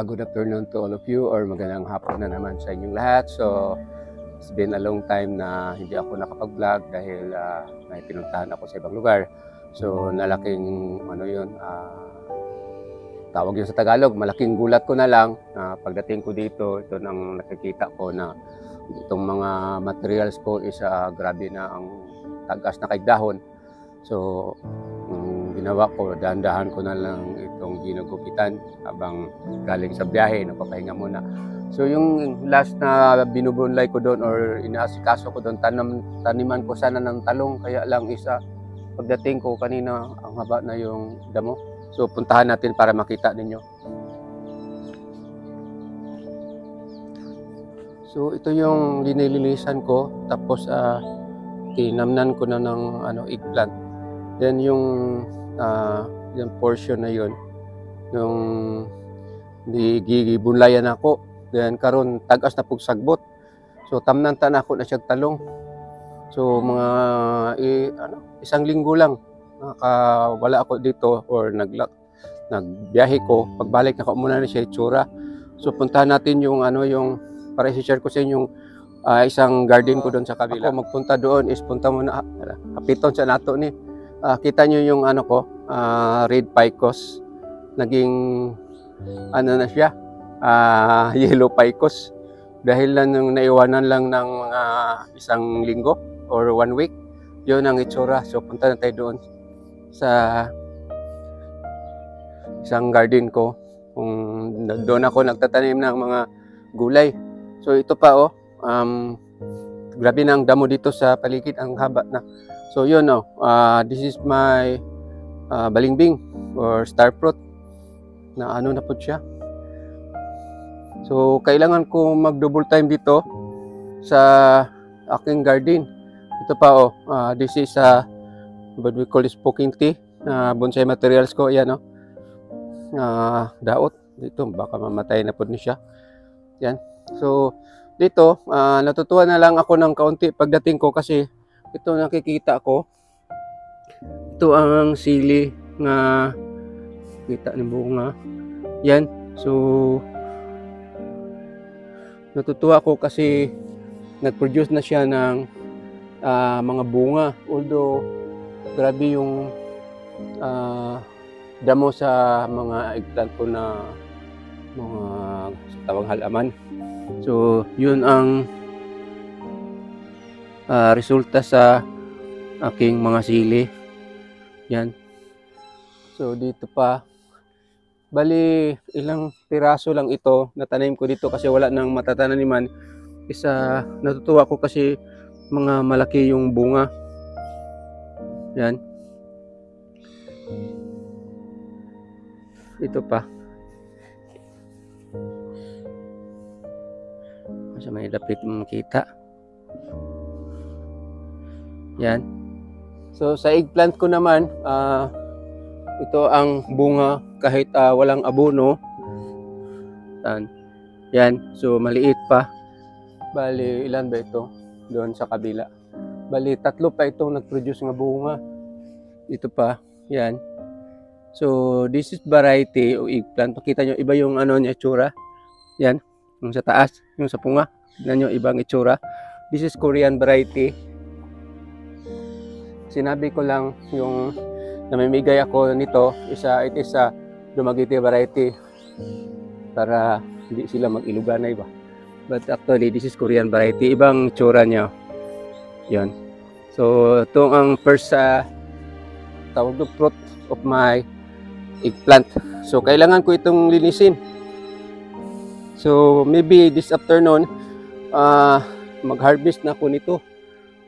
Good afternoon to all of you, or magandang hapon na naman sa inyong lahat. So, it's been a long time na hindi ako nakapag-vlog dahil may pinuntahan ako sa ibang lugar. So, nalaking tawag yun sa Tagalog, malaking gulat ko na lang pagdating ko dito. Ito nang nakikita ko na itong mga materials ko is grabe na ang tagas na kay dahon. So, ginawa ko, dahan-dahan ko na lang itong ginugupitan habang galing sa biyahe, napapahinga muna. So yung last na binubunlay ko doon or inaasikaso ko doon, taniman ko sana ng talong, kaya lang pagdating ko kanina, ang haba na yung damo. So puntahan natin para makita ninyo. So ito yung linilinisan ko, tapos tinamnan ko na ng eggplant. Then yung portion na yun, yung gigibunlayan ako, then karon tagas na pugsagbot. So tamnan-tan ako na siya talong. So mga isang linggo lang nakawala ako dito or nagbiyahe ko. Pagbalik na ko muna na siya itsura. So puntahan natin yung para i-share ko sa inyo yung isang garden ko doon sa kabila. Ako magpunta doon is punta muna kapiton sa nato ni. Kita nyo yung red ficus, naging na siya, yellow ficus dahil lang nung naiwanan lang ng isang linggo or 1 week. Yun ang itsura. So punta na tayo doon sa isang garden ko, kung doon ako nagtatanim ng mga gulay. So ito pa grabe na ang damo dito sa paligid, ang haba na. So yun, this is my balimbing or star fruit na na po siya. So kailangan ko mag double time dito sa aking garden. Ito pa this is what we call is poking tea, bonsai materials ko. Yan daot dito, baka mamatay na po niya. Yan. So dito, natutuwa na lang ako ng kaunti pagdating ko kasi ito nakikita ko. Ito ang sili nga kita ni bunga. Yan. So natutuwa ako kasi nag-produce na siya ng mga bunga. Although grabe yung damo sa mga eggplant ko na mga tawag halaman. So yun ang resulta sa aking mga sili. Yan. So dito pa, bali ilang piraso lang ito natanim ko dito kasi wala nang matatananiman. Natutuwa ko kasi mga malaki yung bunga. Yan. Ito pa. Kasi may lapit makita. Yan. So sa eggplant ko naman, ito ang bunga kahit walang abono. Yan. So maliit pa. Bali ilan ba ito? Doon sa kabila. Bali 3 pa itong nag-produce ng bunga. Ito pa. Yan. So this is variety o eggplant. Pakita nyo iba yung niya itsura. Yan. Yung sa taas, yung sa punga. Tignan nyo ibang itsura. This is Korean variety. Sinabi ko lang yung namimigay ako nito, it is a Dumaguete variety para hindi sila mag-Iloganay ba. But actually, this is Korean variety. Ibang itsura niya. Yan. So, ito ang first tawag na fruit of my eggplant. So, kailangan ko itong linisin. So, maybe this afternoon, mag-harvest na ako nito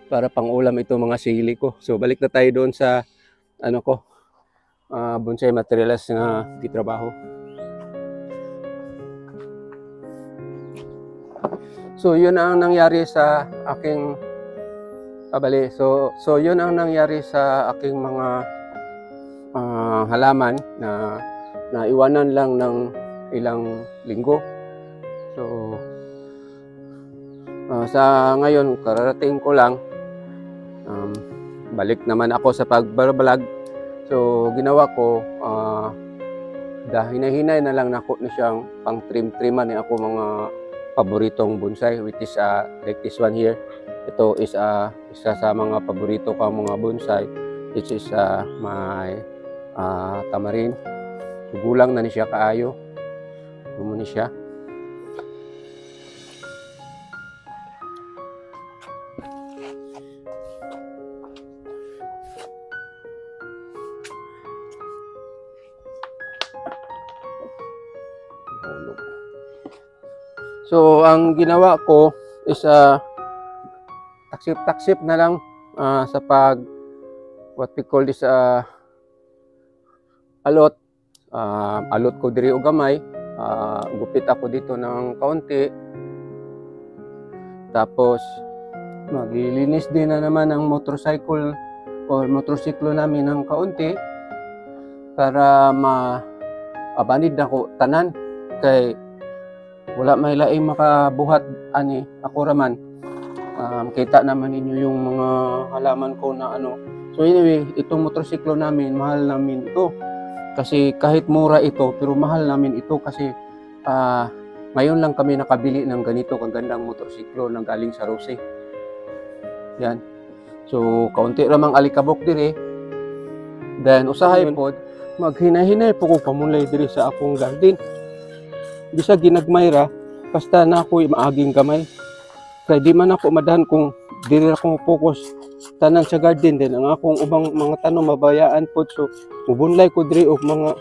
para pang-ulam ito mga sili ko. So, balik na tayo doon sa bonsai materials na titrabaho. So, yun ang nangyari sa aking So, yun ang nangyari sa aking mga halaman na naiwanan lang ng ilang linggo. So, sa ngayon, kararating ko lang. Balik naman ako sa pagbabalag. So, ginawa ko, hinay-hinay na lang nako na siyang pang trim-triman ni ako mga paboritong bonsai, which is like this one here. Ito is isa sa mga paborito ko mga bonsai, which is my tamarin. So, gulang na ni siya kaayo. Gumuni siya. So, ang ginawa ko is taksip-taksip na lang sa what we call this alot. Alot ko diri og gamay. Gupit ako dito ng kaunti. Tapos, maglilinis din na naman ang motorcycle o motorsiklo namin ng kaunti para abanid na ko tanan kay wala may laing makabuhat ani ako raman. Kita naman ninyo yung mga halaman ko na So anyway, itong motorsiklo namin, mahal namin ito. Kasi kahit mura ito, pero mahal namin ito kasi ngayon lang kami nakabili ng ganito kagandang motorsiklo na galing sa Rose. Yan. So kaunti ramang alikabok dire. Then usahay po, maghinay-hinay po ko pamulay dire sa akong garden. Bisa ginagmayra, basta na ako'y maaging kamay. Kaya di man ako madahan kung diri akong focus tanan sa garden din. Ang akong ubang mga tanom mabayaan po. So, mubunlay ko diri og mga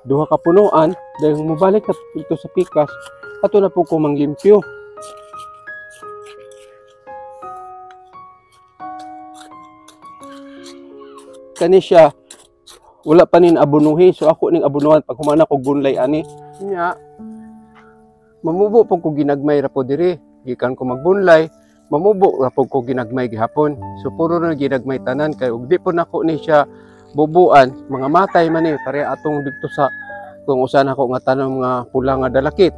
2 ka punuan. Dahil mubalik na ito sa pikas, ato na po ko manglimpyo. Kani siya, wala pa nin abunuhi. So, ako ning abunuhan pag humana ko bunlay ani. Nya, mamubo po ko ginagmay ra po diri. Gikan ko magbunlay, mamubo ra po ko ginagmay gihapon. So puro na ginagmay tanan kay ug di po nako ni siya bubuan, mga matay man ni pare atong dito sa kung usan ako nga tanom nga pula nga dalakit.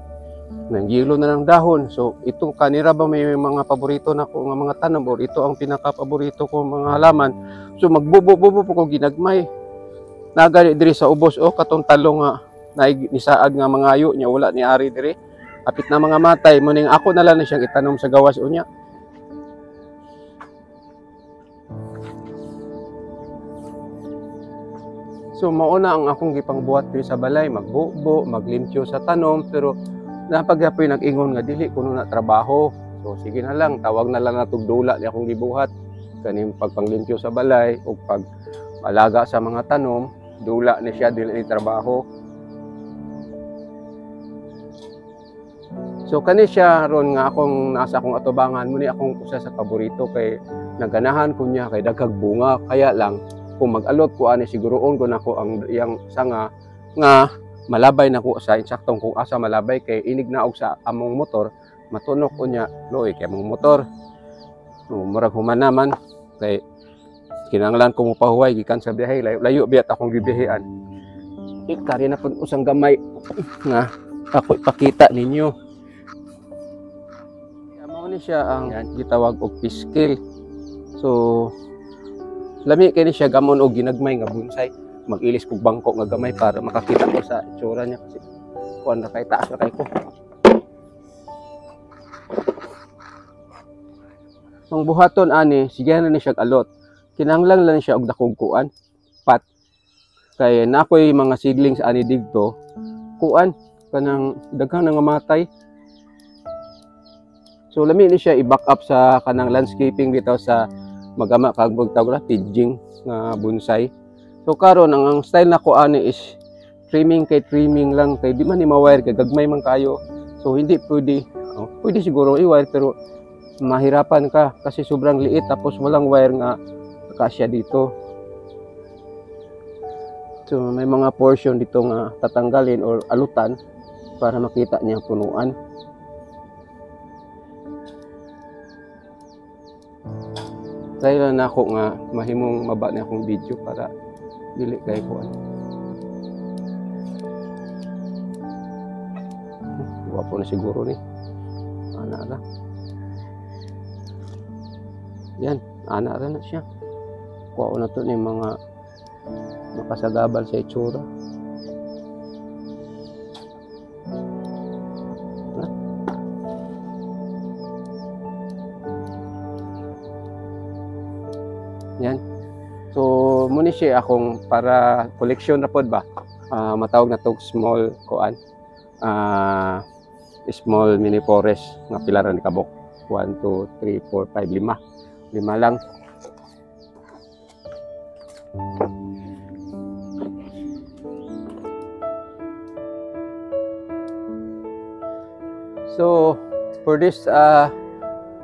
Nanggilo na ng dahon. So ito kanira ba may mga paborito na ko nga mga tanom or ito ang pinaka-paborito ko mga halaman. So magbubo-bubo po ko ginagmay. Nagani diri sa ubos katong talong nga nisaad nga mga ayo nya wala ni ari diri. Apit na mga matay mo ning ako na lang na siyang itanom sa gawas unya. So mauna ang akong gipangbuhat diri sa balay, magbubo, maglimpyo sa tanom, pero napagyapoy nag-ingon nga dili kuno na trabaho. So sige na lang, tawag na lang natog dula ni akong gibuhat kaning pagpanglimpyo sa balay o pag alaga sa mga tanom, dula ni siya dili ni trabaho. So kani siya ron nga akong nasa akong atubangan muni akong usa sa paborito kay naganahan ko niya kay daghang bunga kaya lang kung mag-alot ko ani siguroon ko nako ang iyang sanga nga malabay nako sa insaktong kung asa malabay kay inig naog sa among motor matunok unya loy kay among motor. So murag human naman kay kinahanglan ko mo pahuway gikan sa biyahe layo biyat akong gibiyahean. Ikari na pud usang gamay nga ako ipakita ninyo. Amo ni siya ang gitawag og piskil. So lami kay ni siya gamon og ginagmay nga bonsai. Mag-ilis kog bangko nga gamay para makakita ko sa itsura niya kasi kuan na kay taas na kay ko. Ang buhaton ani sige na ni siya alot. Kinahanglan lang siya og dakong kuan pat kay nakoy mga seedlings ani didto kuan kanang daghang nga matay. So lami ni siya i-back up sa kanang landscaping dito sa magama kag tawag tidjing nga bonsai. So karon ang style nako ani is trimming lang kay di man ni ma-wire kay gagmay man kayo. So hindi pwede pwede siguro i-wire pero mahirapan ka kasi sobrang liit tapos walang wire nga kasya dito. So may mga portion dito nga tatanggalin or alutan para makita niya punuan. Dahil na ako nga mahimong maba na akong video para dili kay kuan. Wapo na siguro ni. Ana ra. Yan, ana ra na siya. Kuha na to ni mga makasagabal sa itsura. Yan. So muni siya akong para collection na pod ba. Matawag na tog small kuan. Small mini forest nga pilaran ni kabok. 1 2 3 4 5 5. 5 lang. So for this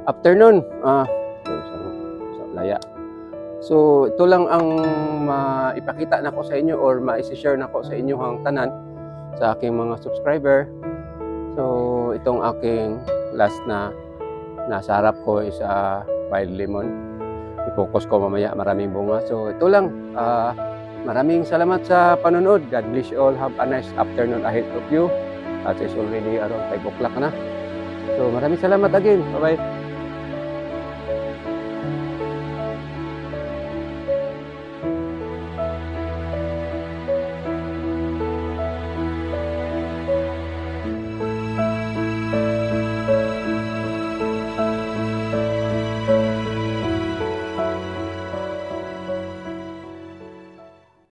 afternoon laya. So ito lang ang maipakita nako sa inyo or ma-share nako sa inyo ang tanan sa aking mga subscriber. So itong aking last na nasa harap ko is wild lemon. I-focus ko mamaya maraming bunga. So ito lang. Maraming salamat sa panonood. God bless you all. Have a nice afternoon ahead of you. At it's already around 5 o'clock na. So maraming salamat again. Bye-bye.